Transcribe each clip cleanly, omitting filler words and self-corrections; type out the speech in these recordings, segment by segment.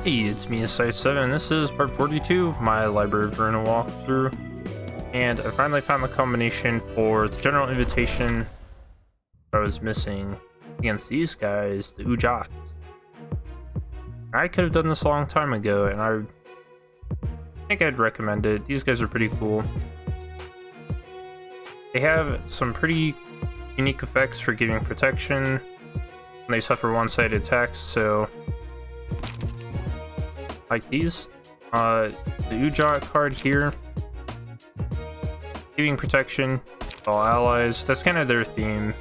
Hey, it's me, Site7. This is part 42 of my Library of Ruina walkthrough. And I finally found the combination for the general invitation I was missing against these guys, the Udjat. I could have done this a long time ago, and I think I'd recommend it. These guys are pretty cool. They have some pretty unique effects for giving protection when they suffer one-sided attacks, so like these. The Udjat card here, giving protection to all allies. That's kind of their theme.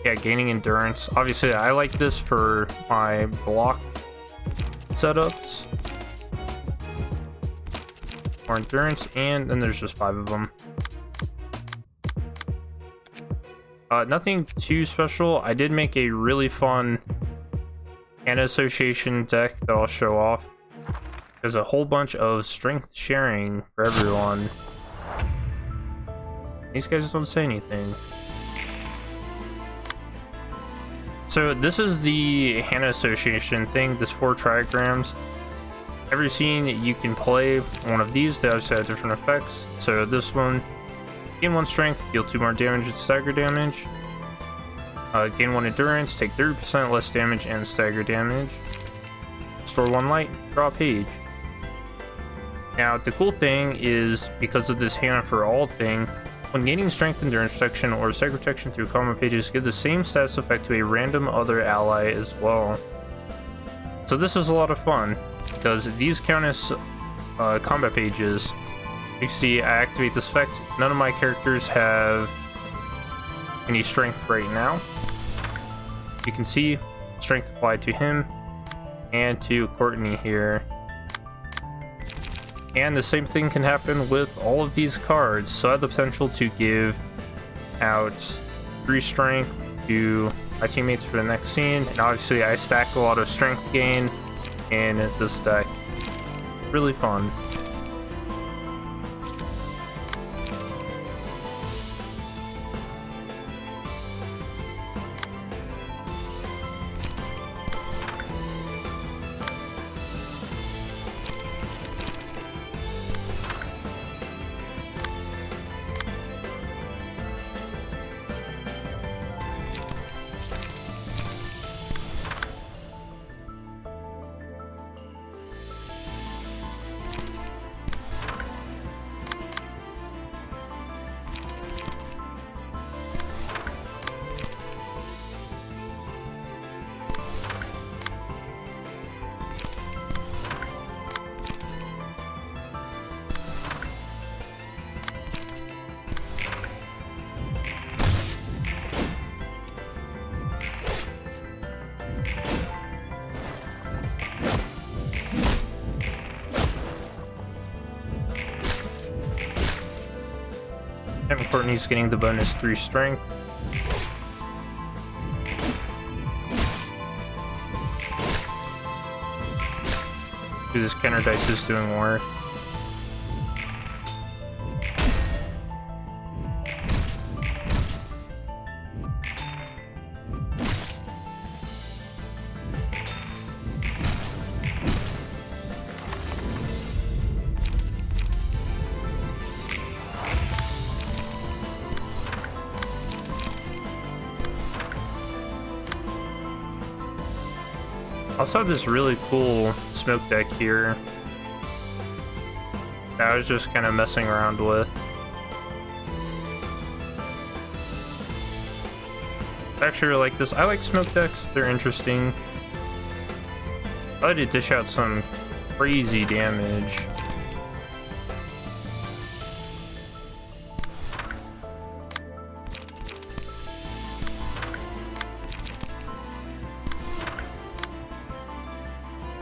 Yeah, gaining endurance. Obviously, I like this for my block setups. More endurance, and then there's just 5 of them. Nothing too special. I did make a really fun and association deck that I'll show off. There's a whole bunch of strength sharing for everyone. These guys don't say anything. So this is the Hannah Association thing, this 4 trigrams. Every scene you can play one of these, they obviously have different effects. So this one, gain 1 strength, deal 2 more damage and stagger damage. Gain 1 endurance, take 30% less damage and stagger damage. Store 1 light, draw a page. Now the cool thing is, because of this Hannah for all thing, when gaining strength, endurance protection, or stagger protection through combat pages, give the same status effect to a random other ally as well. So this is a lot of fun, because these count as combat pages. You can see I activate this effect. None of my characters have any strength right now. You can see strength applied to him and to Courtney here. And the same thing can happen with all of these cards, so I have the potential to give out 3 strength to my teammates for the next scene, and obviously I stack a lot of strength gain in this deck. Really fun. And Courtney's getting the bonus 3 strength. This counter dice is doing work. I also have this really cool smoke deck here that I was just kind of messing around with. I actually really like this. I like smoke decks, they're interesting. I like to dish out some crazy damage.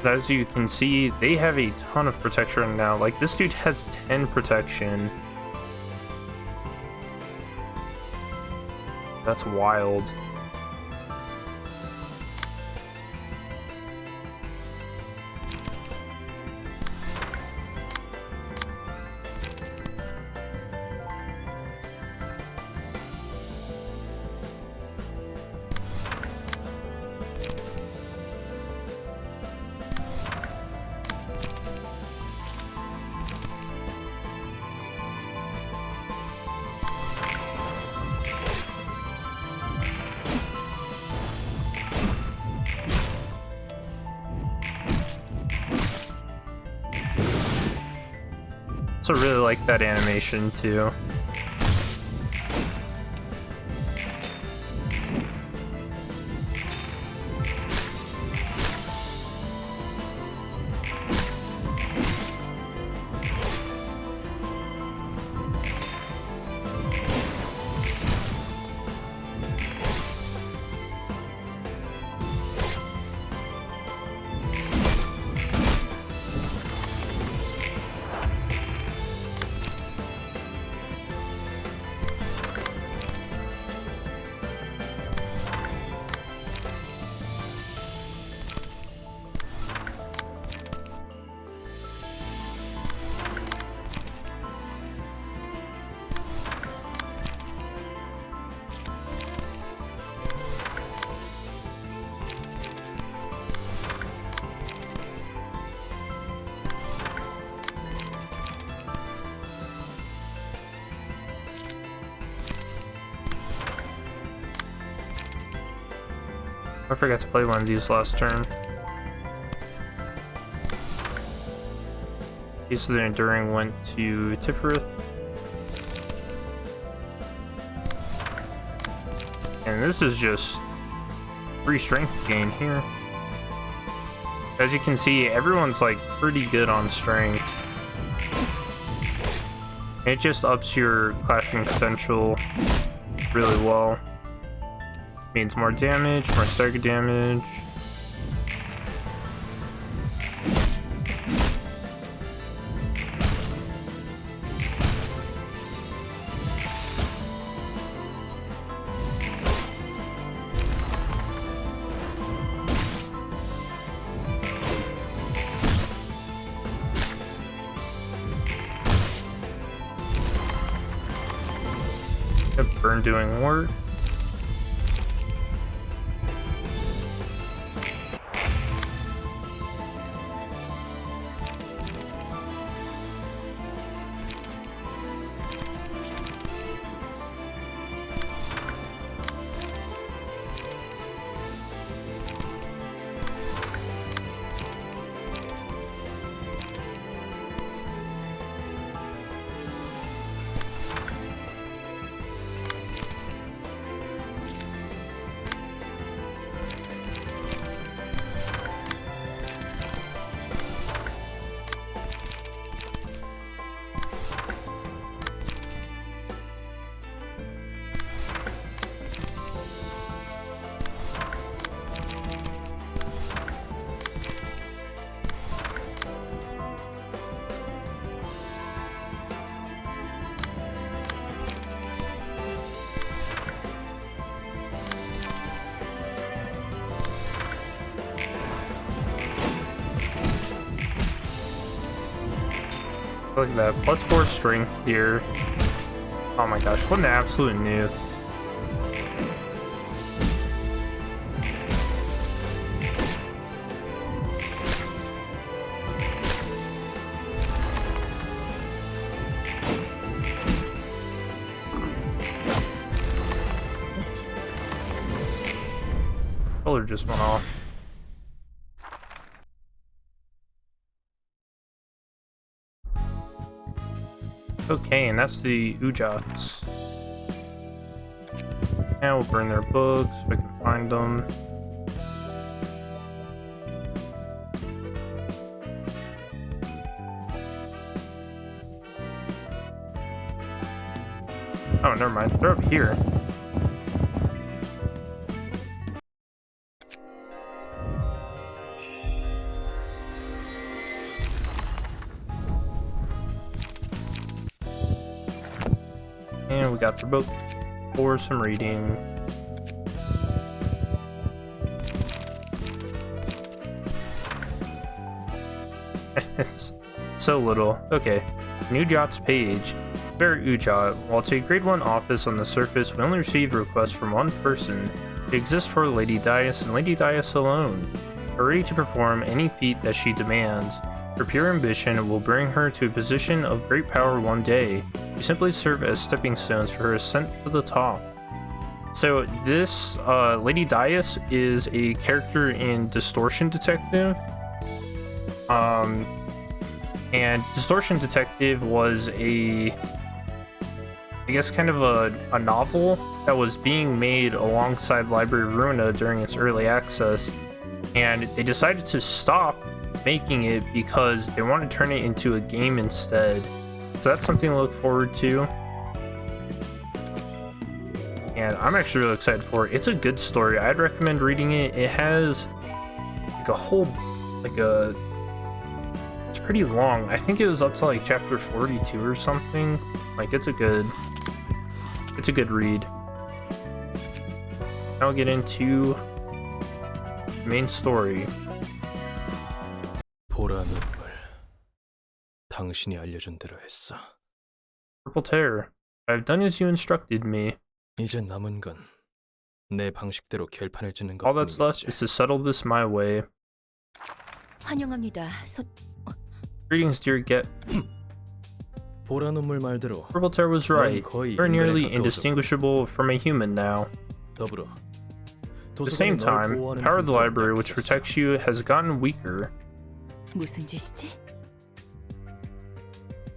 As you can see, they have a ton of protection now. Like, this dude has 10 protection. That's wild. Also really like that animation too. I forgot to play one of these last turn. Piece of the Enduring went to Tiferet. And this is just free strength gain here. As you can see, everyone's like pretty good on strength. It just ups your clashing potential really well. Means more damage, more stagger damage. Yep, burn doing work. Look at that, +4 strength here. Oh my gosh, what an absolute noob. Color just went off. Okay, and that's the Udjats. Now we'll burn their books if I can find them. Oh, never mind. They're up here. And we got the book for some reading. It's so little. Okay. Udjat's page. Bear Udjat. While it's a grade 1 office on the surface, we only receive requests from one person. It exists for Lady Dias and Lady Dias alone. We're ready to perform any feat that she demands. Her pure ambition will bring her to a position of great power one day. We simply serve as stepping stones for her ascent to the top. So this Lady Dias is a character in Distortion Detective. And Distortion Detective was I guess kind of a novel that was being made alongside Library of Ruina during its early access, and they decided to stop making it because they want to turn it into a game instead. So that's something to look forward to, and I'm actually really excited for it. It's a good story. I'd recommend reading it. It has like a whole it's pretty long. I think it was up to like chapter 42 or something. Like it's a good read. Now we'll get into the main story. 당신이 알려준 대로 했어. Purple Terror, I've done as you instructed me. 이제 남은 건 내 방식대로 결판을 짓는 All that's left 것뿐이겠지. is to settle this my way. 환영합니다. Greetings, dear Get. 보라 눈물 말대로 Purple Terror was right. We're nearly indistinguishable from a human now. 더불어 At the same time, the power of the library which protects you has gotten weaker. 무슨 짓이지?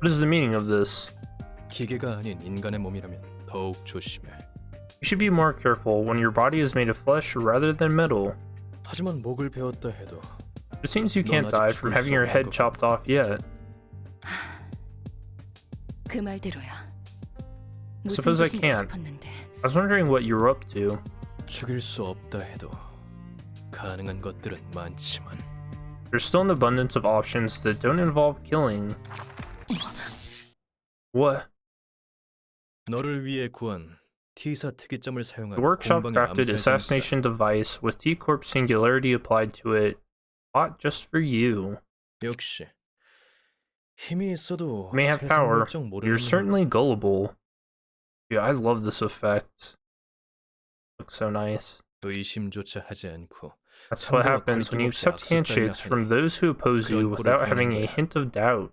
What is the meaning of this? 기계가 아닌 인간의 몸이라면 더욱 조심해. You should be more careful when your body is made of flesh rather than metal. 하지만 목을 베었다 해도 It seems you can't die from having your head chopped off yet. 그 말대로야. Suppose I can't. I was wondering what you were up to. 죽일 수 없다 해도 가능한 것들은 많지만 There's still an abundance of options that don't involve killing. What? 너를 위해 구한 T사 특이점을 사용한 The workshop 공방의 crafted 암살 assassination device with T-Corp singularity applied to it. Bought just for you. 역시 힘이 있어도 You may have 세상 power. 물정 모르는 You're 놈은 certainly gullible. Yeah, I love this effect. Looks so nice. 의심조차 하지 않고 That's what happens when you accept handshakes from those who oppose you without having a hint of doubt.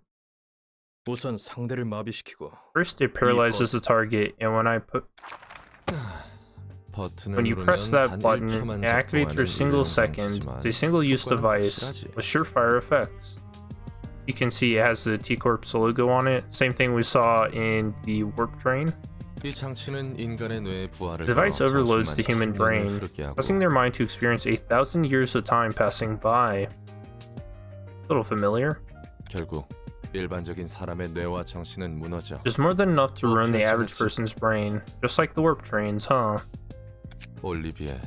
우선 상대를 마비시키고 First, it paralyzes the target, and when you press that button, it activates for a single second. It's a single-use device with surefire effects. You can see it has the T-Corp's logo on it. Same thing we saw in the warp train. 이 장치는 인간의 뇌의 부하를 The device overloads the human 잠시만 brain, 청년을 흐르게 하고 causing their mind to experience 1,000 years of time passing by. A little familiar. 결국 일반적인 사람의 뇌와 정신은 무너져. Just more than enough to ruin the average person's brain, just like the warp trains, huh? 올리비에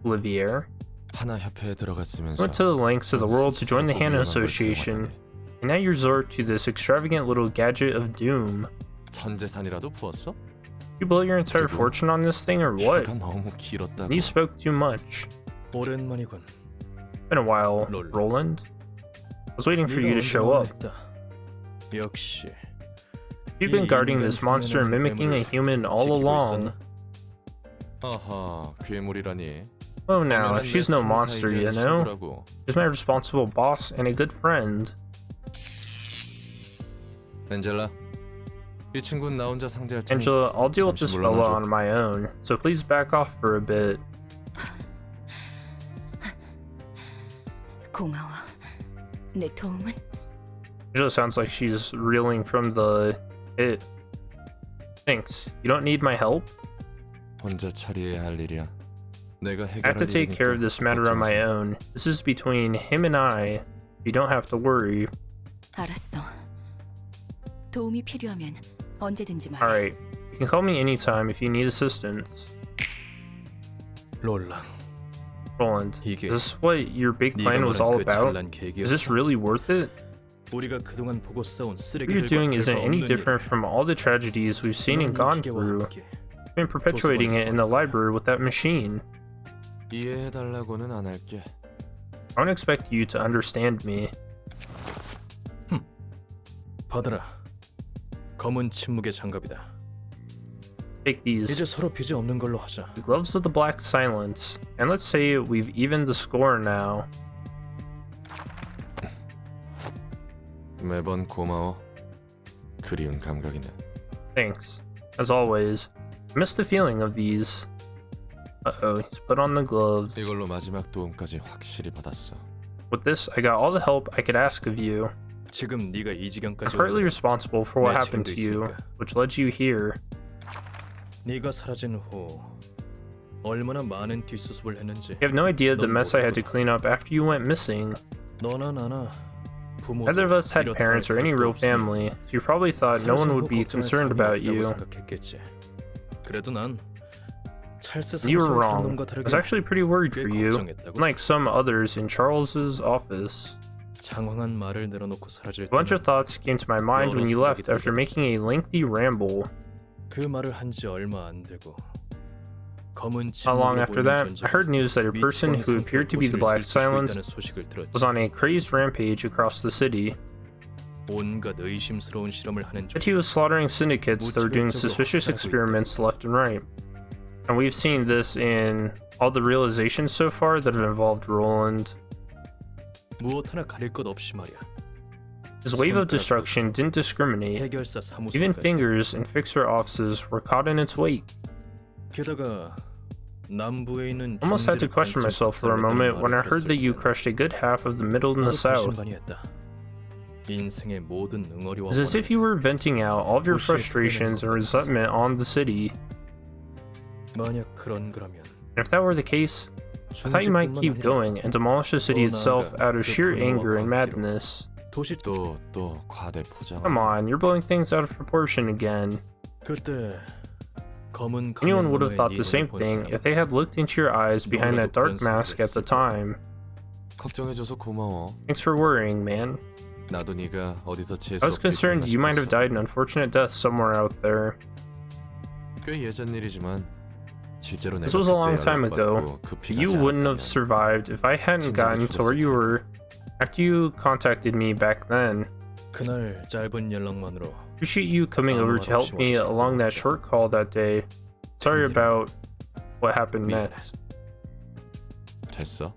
Olivier 하나 협회에 들어갔으면서 went to the lengths of the world to join the Hana Association, and now you resort to this extravagant little gadget of doom. 천재산이라도 부었어? You blow your entire fortune on this thing or what? 혀가 너무 길었다고. You spoke too much. 오랜만이군. Been a while, Roland. I was waiting for you to show up. 역시 You've been guarding this monster and mimicking a human all along. 아하, 괴물이라니. Oh now, she's no monster, you know? She's my responsible boss and a good friend. 엔젤라, 이 친구는 나 혼자 상대할 테니. Angela, I'll deal with this 잠시 fella 물러나줘. on my own, so please back off for a bit. 고마워. 내 도움은? Angela sounds like she's reeling from the hit. Thanks. You don't need my help? 혼자 처리해야 할 일이야. 내가 I have to 해결할 take care of this matter on my own. This is between him and I. You don't have to worry. 알았어. 도움이 필요하면 언제든지 말해. Alright. You can call me anytime if you need assistance. 롤랑. Roland, 이게 is this what your big plan was all about? Is this really worth it? 우리가 그동안 보고 싸운 What 쓰레기들과 you're doing isn't 별거 any 없는 different 일. from all the tragedies we've seen and 넌 gone 이 기계와 through. 함께 You've been perpetuating it in the library with that machine. 이해해달라고는 안 할게. I don't expect you to understand me. 받아라. 검은 침묵의 장갑이다. Take 이제 these. 서로 빚이 없는 걸로 하자. The gloves of the black silence. And let's say we've evened the score now. 매번 고마워. 그리운 감각이네. Thanks. As always. I miss the feeling of these. Uh-oh, he's put on the gloves. 이걸로 마지막 도움까지 확실히 받았어. With this, I got all the help I could ask of you. 지금 네가 이 I'm 지경까지 partly 온 responsible for what 내 happened 책임도 to you, 있으니까. which led you here. 네가 사라진 후 얼마나 많은 뒷수습을 했는지 You have no idea the 넌 mess I had to 모르는구나. clean up after you went missing. 너나 나나 Neither of us had 이렇다 parents or any 할 real 것도 없으니 family, so you probably thought no one 사라진 would 후 be 걱정할 concerned 사람이 about 없다고 you. 생각했겠지. 그래도 난 찰스 You were 사무소의 다른 wrong. 놈과 I 다르게 was actually pretty worried 꽤 for you, 걱정했다고. unlike some others in Charles's office. 장황한 말을 내려놓고 사라질 A bunch of 때는 thoughts came to my mind when you left after making a lengthy ramble. 그 말을 한 지 얼마 안 되고 검은 Not long 침묵으로 after 보이는 that, I heard 존재가 news that a person 미치광이 who appeared to be the 상태로 Black 고시를 Silence 뒤집고 있다는 소식을 들었지. was on a crazed rampage across the city. 온갖 의심스러운 실험을 하는 That he was slaughtering syndicates that were doing suspicious experiments left and right. And we've seen this in all the realizations so far that have involved Roland. 무엇 하나 가릴 것 없이 말이야. His wave of destruction didn't discriminate. 해결사 Even 사무소까지. fingers in fixer offices were caught in its wake. 게다가 남부에 있는 Almost had to 중지를 question 발전 myself for a 박살냈다는 moment when I 말을 heard that you 들었을 crushed a good half of the middle and 때 the south. 반신반의했다. 인생의 모든 응어리와 It's as if you were venting out all of your frustrations and resentment on the city. 만약 그런 거라면 And if that were the case, I thought you might keep going and demolish the city itself out of sheer anger and madness. 도시 또 과대 포장. Come on, you're blowing things out of proportion again. 그때 검은 Anyone would have thought the same thing if they had looked into your eyes behind that dark mask at the time. 걱정해줘서 고마워. Thanks for worrying, man. 나도 네가 어디서 재수 I was concerned you might have died an unfortunate death somewhere out there. 꽤 예전 일이지만 실제로 This 내가 was a long 그때 time ago. 연락받고 급히 You 가지 wouldn't have 않았다면 survived if I hadn't gotten to where you were after you contacted me back then. 그날 짧은 연락만으로 Appreciate you coming over to help me along that short call that day. Sorry about what happened next. 됐어.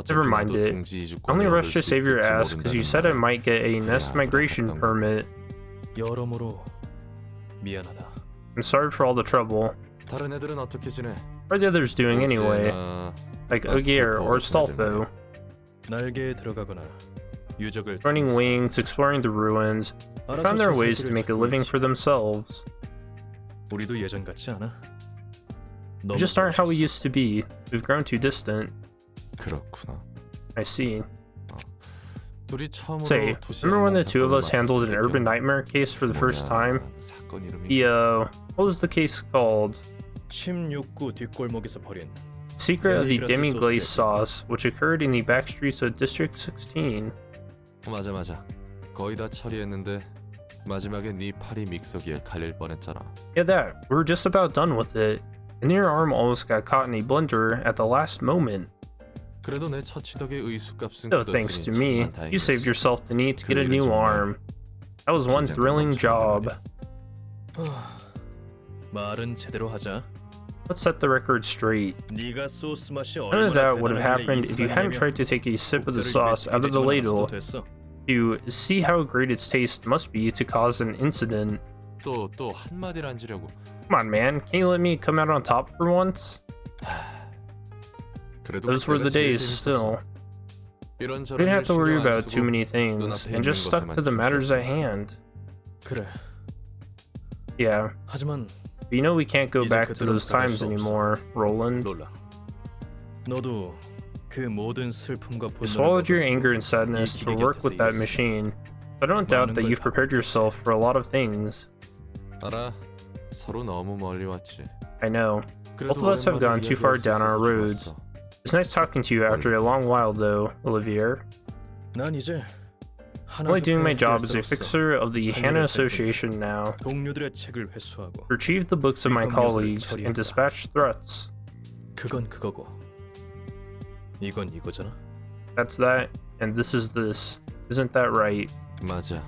Never mind it. I only rushed to save your ass because you said I might get a nest migration permit. 여러모로 미안하다. I'm sorry for all the trouble. 다른 애들은 어떻게 지내? What are the others doing anyway? 언제나 Like Ugier or Stolfo? 날개에 들어가거나 유적을 Running wings, exploring the ruins, they found their ways to make a living for themselves. 우리도 예전 같지 않아? We just aren't how we used to be. We've grown too distant. 그렇구나. I see. 둘이 처음으로 Say, remember when the two of us handled an urban nightmare case for the first time? 사건 이름이 What was the case called? 16구 뒷골목에서 벌인 Secret of the demi-glace sauce, which occurred in the back streets of District 16. 맞아. 거의 다 처리했는데 마지막에 네 팔이 믹서기에 갈릴 뻔했잖아. Yeah, that. We were just about done with it. And your arm almost got caught in a blender at the last moment. 그래도 내 처치 덕에 의수값은 No thanks to me, 정말 you saved 다행이었어. yourself the need to get a new arm. That was one thrilling job. 말은 제대로 하자. Let's set the record straight. 네가 소스 맛이 None of that would have happened if you hadn't tried to take a sip of the sauce out of the ladle to see how great its taste must be to cause an incident. 또 한마디를 앉으려고. Come on, man, can you let me come out on top for once? 그래도 Those were the 그때가 제일 days still. 이런저런 We didn't have to 일 worry 신경 안 about 쓰고 too many things and just stuck to the matters at hand. 그래. Yeah, 하지만 but you know we can't go back to those times anymore, Roland. 롤라. 너도 그 모든 슬픔과 You swallowed your anger and sadness 이 to 기계 work 곁에서 with that 이겼어. machine. I don't doubt that you've prepared yourself for a lot of things. 알아. 서로 너무 멀리 왔지. I know. Both of us have gone too far down our roads. It's nice talking to you after a long while though, Olivier. 난 이제 I'm only doing my job as a fixer of the Hannah Association now. 동료들의 책을 회수하고 Retrieve the books of my colleagues and dispatch threats. 그건 그거고 이건 이거잖아. That's that, and this is this. Isn't that right? 맞아.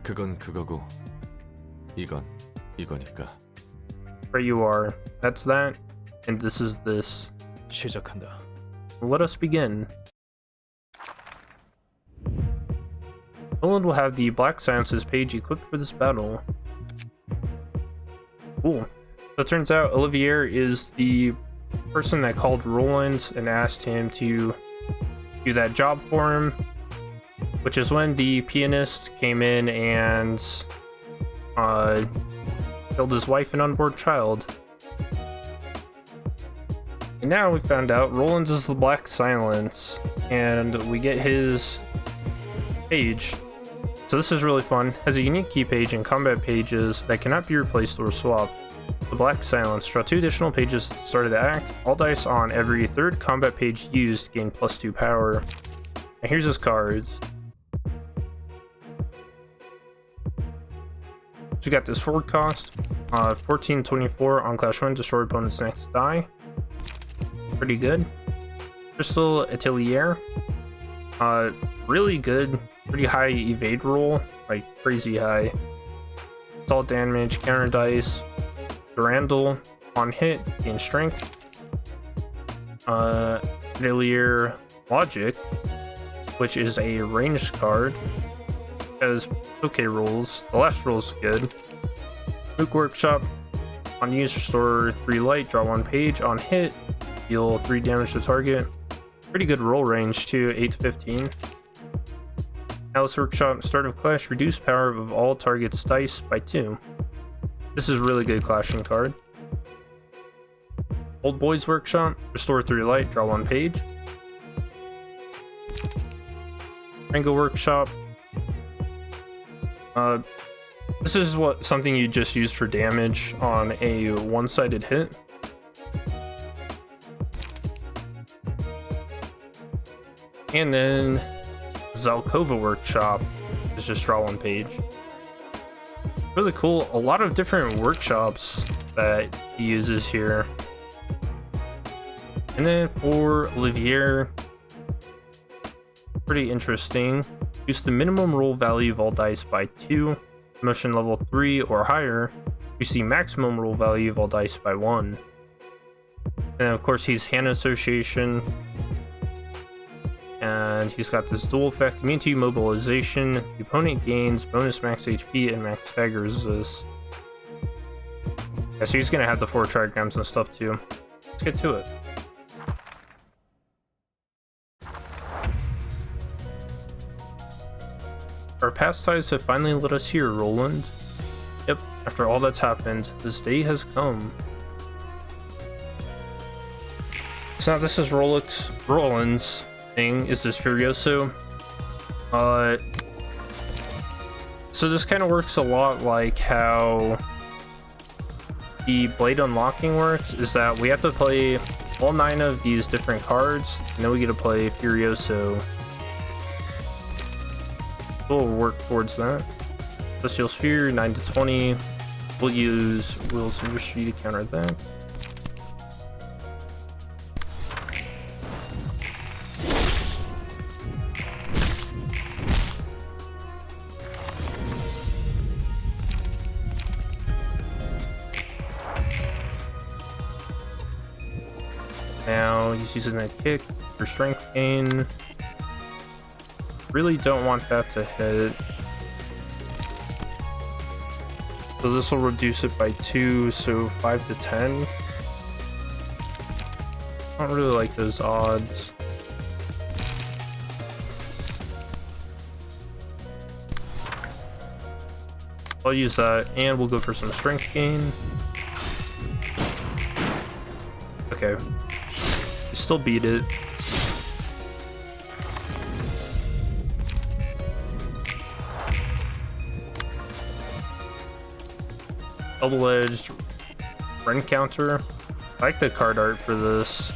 그건 그거고 이건 이거니까. Right you are. That's that, and this is this. 시작한다. Let us begin. Roland will have the Black Sciences page equipped for this battle. Cool. So it turns out Olivier is the person that called Roland and asked him to do that job for him. which is when the pianist came in and killed his wife and unborn child. And now we found out Roland's is the Black Silence, and we get his page. So this is really fun. Has a unique key page and combat pages that cannot be replaced or swapped. The Black Silence. Draw 2 additional pages at the start of the act. All dice on every third combat page used gain +2 power. And here's his cards. So we got this forward cost. 1424 on Clash 1, destroy opponent's next die. Pretty good. Crystal Atelier. Really good. Pretty high evade roll. Like crazy high. Assault damage, counter dice. Durandal on hit, gain strength. Atelier Logic, which is a ranged card. Has okay rolls. The last roll's good. Mook Workshop. On use, restore 3 light, draw 1 page. On hit, deal 3 damage to target. Pretty good roll range too, 8 to 15. Alice Workshop, start of clash, reduce power of all targets' dice by 2. This is a really good clashing card. Old Boys Workshop, restore 3 light, draw 1 page. Rango Workshop. This is something you just use for damage on a one-sided hit. And then Zalkova Workshop is just draw 1 page. Really cool. A lot of different workshops that he uses here. And then for Olivier, pretty interesting. Use the minimum roll value of all dice by 2. Emotion level 3 or higher. You see maximum roll value of all dice by 1. And of course he's Hand Association. And he's got this dual effect, immune to mobilization. The opponent gains bonus max HP and max stagger resist. Yeah, so he's gonna have the 4 trigrams and stuff too. Let's get to it. Our past ties have finally let us here, Roland. Yep, after all that's happened, this day has come. So now this is Roland's thing, is this Furioso. So this kind of works a lot like how the blade unlocking works, is that we have to play all 9 of these different cards, and then we get to play Furioso. We'll work towards that. Celestial Sphere, 9 to 20. We'll use Will's Industry to counter that. Now he's using that kick for strength gain. Really don't want that to hit. So this will reduce it by 2, so 5 to 10. I don't really like those odds. I'll use that, and we'll go for some strength gain. Okay. Still beat it. Double-edged Ren counter. I like the card art for this.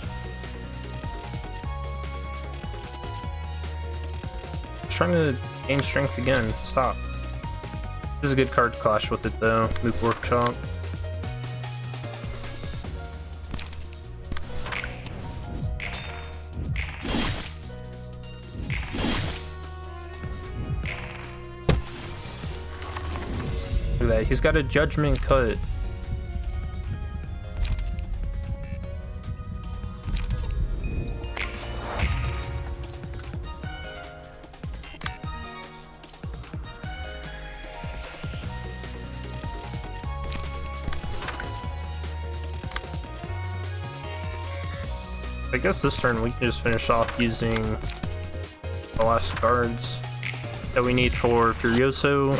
Just trying to gain strength again. Stop. This is a good card to clash with it though. Mook Workshop. Look at that, he's got a judgment cut. I guess this turn we can just finish off using the last cards. that we need for Furioso.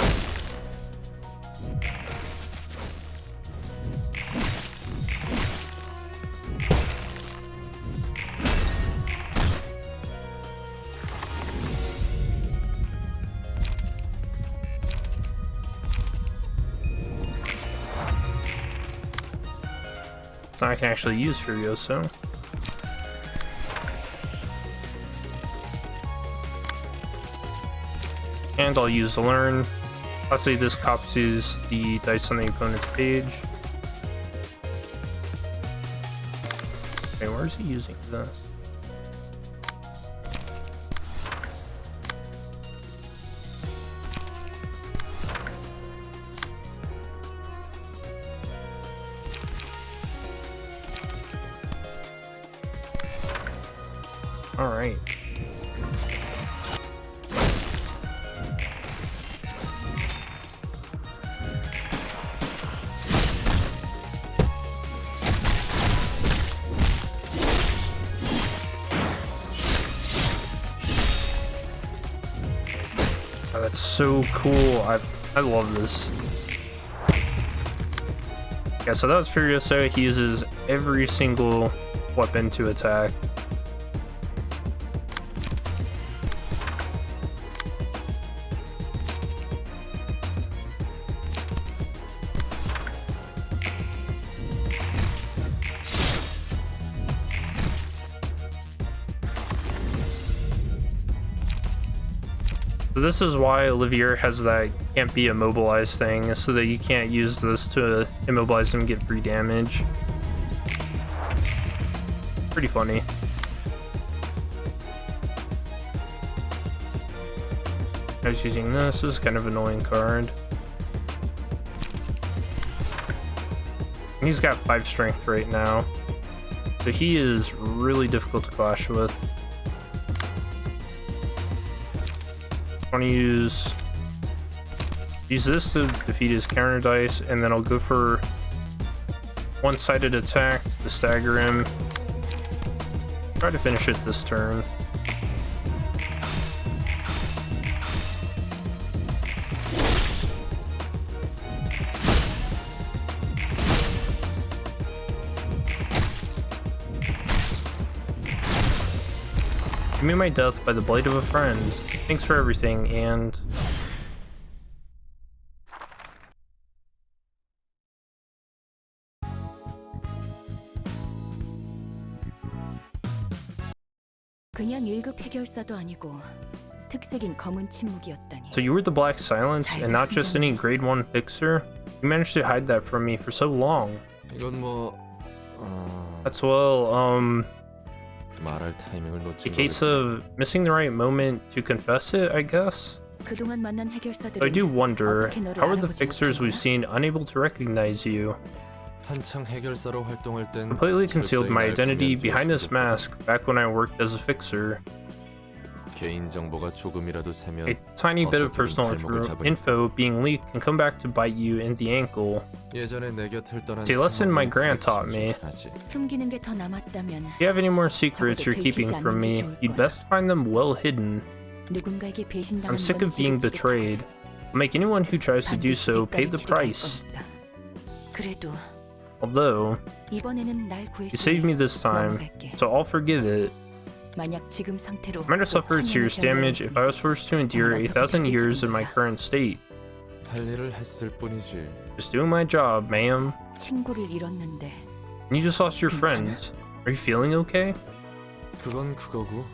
So I can actually use Furioso. And I'll use the learn. Lastly, this copies the dice on the opponent's page. Okay, where is he using this? All right. Oh, that's so cool. I love this. Yeah, so that was Furioso. He uses every single weapon to attack. So this is why Olivier has that can't be immobilized thing, so that you can't use this to immobilize him and get free damage. Pretty funny. I was using this. This is kind of an annoying card. And he's got 5 strength right now, so he is really difficult to clash with. I want to use this to defeat his counter dice, and then I'll go for one-sided attack to stagger him. Try to finish it this turn. Give me my death by the blade of a friend. Thanks for everything, and... 그냥 1급 해결사도 아니고 특색인 검은 침묵이었다니. So you were the Black Silence, and not just any grade 1 fixer? You managed to hide that from me for so long. 이건 뭐 That's well, 말할 타이밍을 놓친 a case 거겠지. of missing the right moment to confess it, I guess? 그동안 만난 해결사들은 I do wonder, 어떻게 너를 how are the 알아보지 fixers we've 못했나? seen unable to recognize you? 한창 해결사로 활동할 땐 Completely concealed my 날 identity 보면 behind this 뒤에서 mask back when I worked as a fixer. 개인 정보가 조금이라도 새면 A tiny bit of 어떻게든 personal 발목을 잡으니까. info being leaked can come back to bite you in the ankle. 예전에 내 곁을 떠난 It's a lesson my 형은 grand 그렇게 taught me. 심심하지. 숨기는 게 더 남았다면 If you have any more secrets you're keeping from me, you'd best find them well hidden. 누군가에게 배신당한 I'm sick of being betrayed. I'll make anyone who tries to do so pay the price. 그래도 Although, 이번에는 날 you saved me this time, so I'll forgive it. 만약 지금 상태로 I might have suffered serious damage if I was forced to endure 1,000 years in my current state. 할 일을 했을 뿐이지. Just doing my job, ma'am. 친구를 잃었는데 And you just lost your friends. Are you feeling okay? 그건 그거고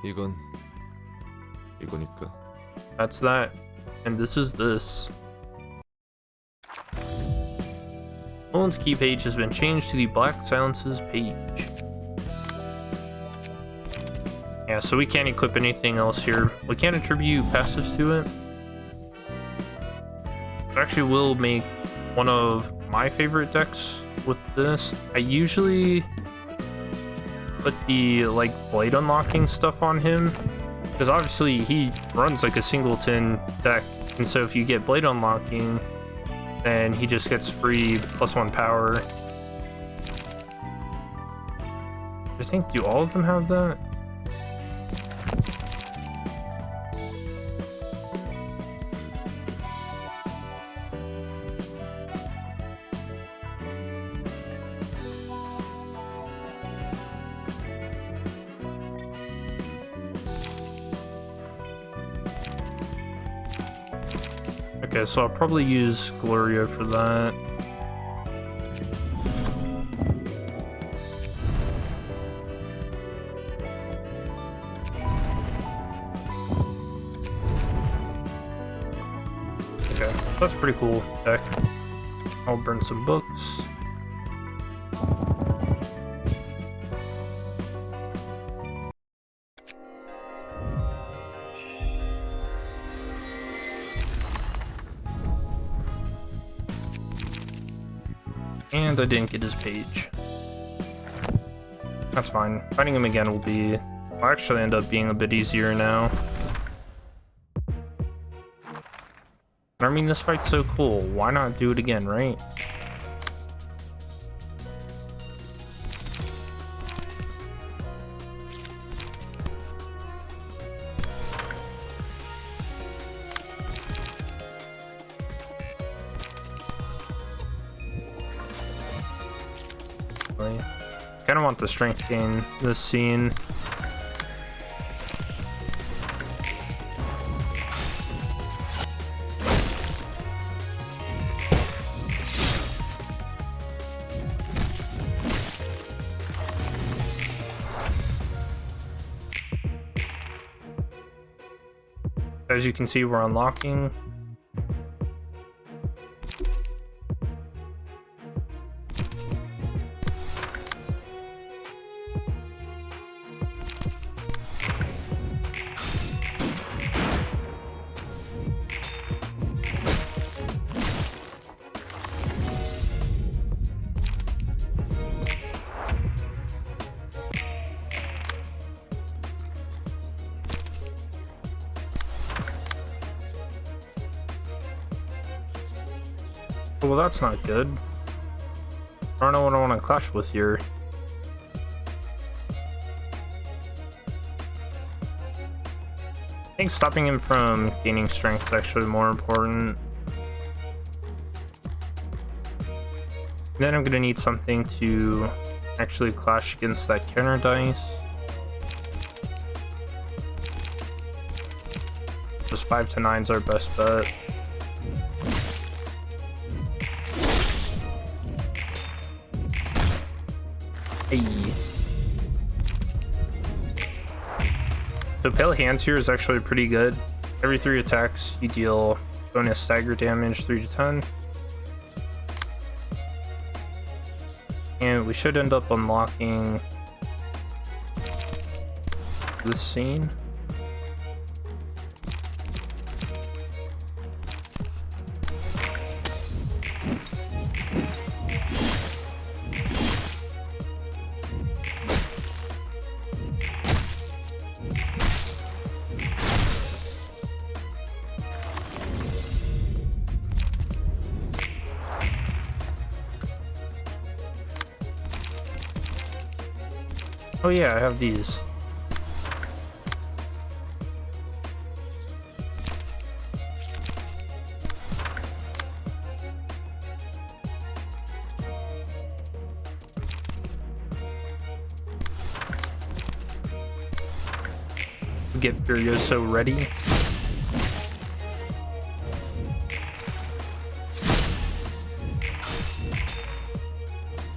이건 이거니까. That's that. And this is this. Roland's key page has been changed to the Black Silences page. Yeah, so we can't equip anything else here. We can't attribute passives to it. It actually will make one of my favorite decks with this. I usually put the like blade unlocking stuff on him, because obviously he runs like a singleton deck, and so if you get blade unlocking, then he just gets free +1 power. I think, do all of them have that? Okay, so I'll probably use Gloria for that. Okay, that's pretty cool deck. I'll burn some books. And I didn't get his page. That's fine. Fighting him again will actually end up being a bit easier now. I mean, this fight's so cool. Why not do it again, right? Kind of want the strength gain this scene. As you can see, we're unlocking. Well, that's not good. I don't know what I want to clash with here. I think stopping him from gaining strength is actually more important. Then I'm going to need something to actually clash against that counter dice. Just 5 to 9 is our best bet. So Pale Hands here is actually pretty good. Every 3 attacks, you deal bonus stagger damage 3 to 10. And we should end up unlocking this scene. Oh yeah, I have these. Get Furioso ready.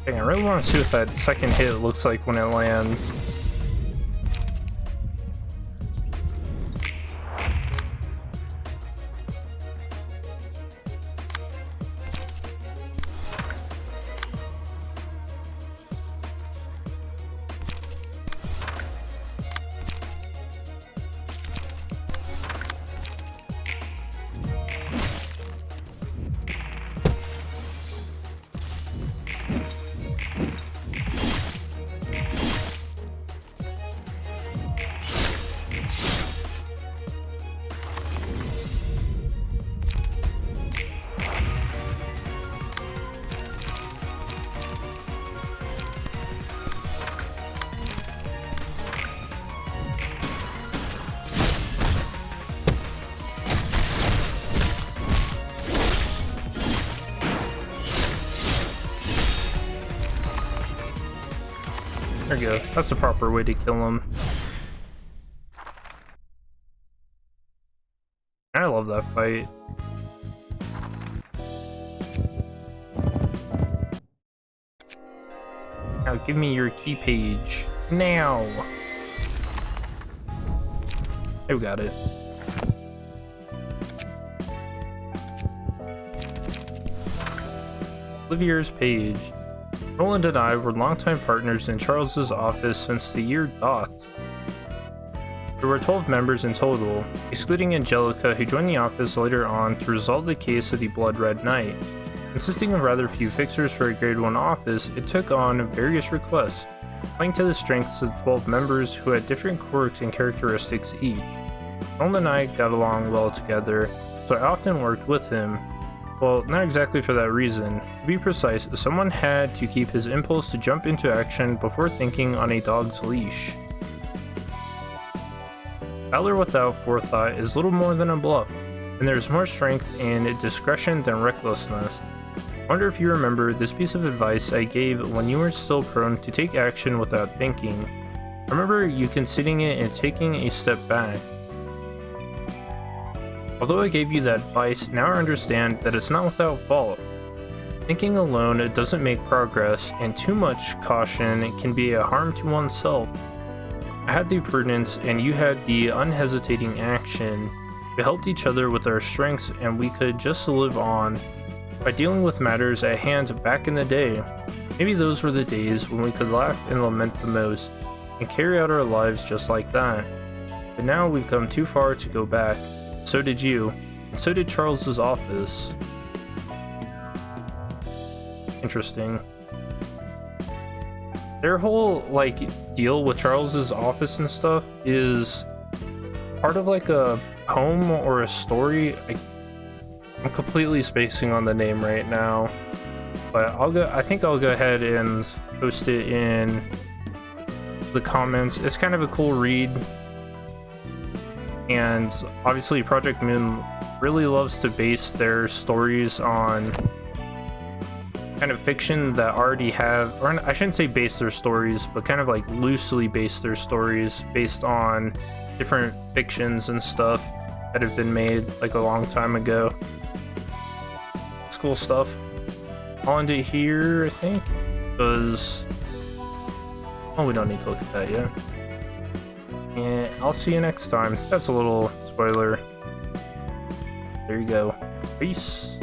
Dang, I really want to see what that second hit looks like when it lands. There you go. That's the proper way to kill him. I love that fight. give me your key page. Now! I got it. Olivier's page. Roland and I were longtime partners in Charles's office since the year dot. There were 12 members in total, excluding Angelica, who joined the office later on to resolve the case of the Blood Red Knight. Consisting of rather few fixers for a Grade 1 office, it took on various requests, playing to the strengths of the 12 members who had different quirks and characteristics each. Roland and I got along well together, so I often worked with him. Well, not exactly for that reason. To be precise, someone had to keep his impulse to jump into action before thinking on a dog's leash. Valor without forethought is little more than a bluff, and there is more strength in discretion than recklessness. I wonder if you remember this piece of advice I gave when you were still prone to take action without thinking. I remember you considering it and taking a step back. Although I gave you that advice, now I understand that it's not without fault. Thinking alone doesn't make progress, and too much caution can be a harm to oneself. I had the prudence and you had the unhesitating action. We helped each other with our strengths and we could just live on. By dealing with matters at hand back in the day, maybe those were the days when we could laugh and lament the most, and carry out our lives just like that. But now we've come too far to go back. So did you, and so did Charles's office. Interesting. Their whole, deal with Charles's office and stuff is part of, a poem or a story. I'm completely spacing on the name right now, but I think I'll go ahead and post it in the comments. It's kind of a cool read. And obviously Project Moon really loves to base their stories on kind of fiction that already have, or I shouldn't say base their stories, but kind of loosely base their stories based on different fictions and stuff that have been made a long time ago. It's cool stuff. I'll end it here, I think, because we don't need to look at that yet. And I'll see you next time. That's a little spoiler. There you go. Peace.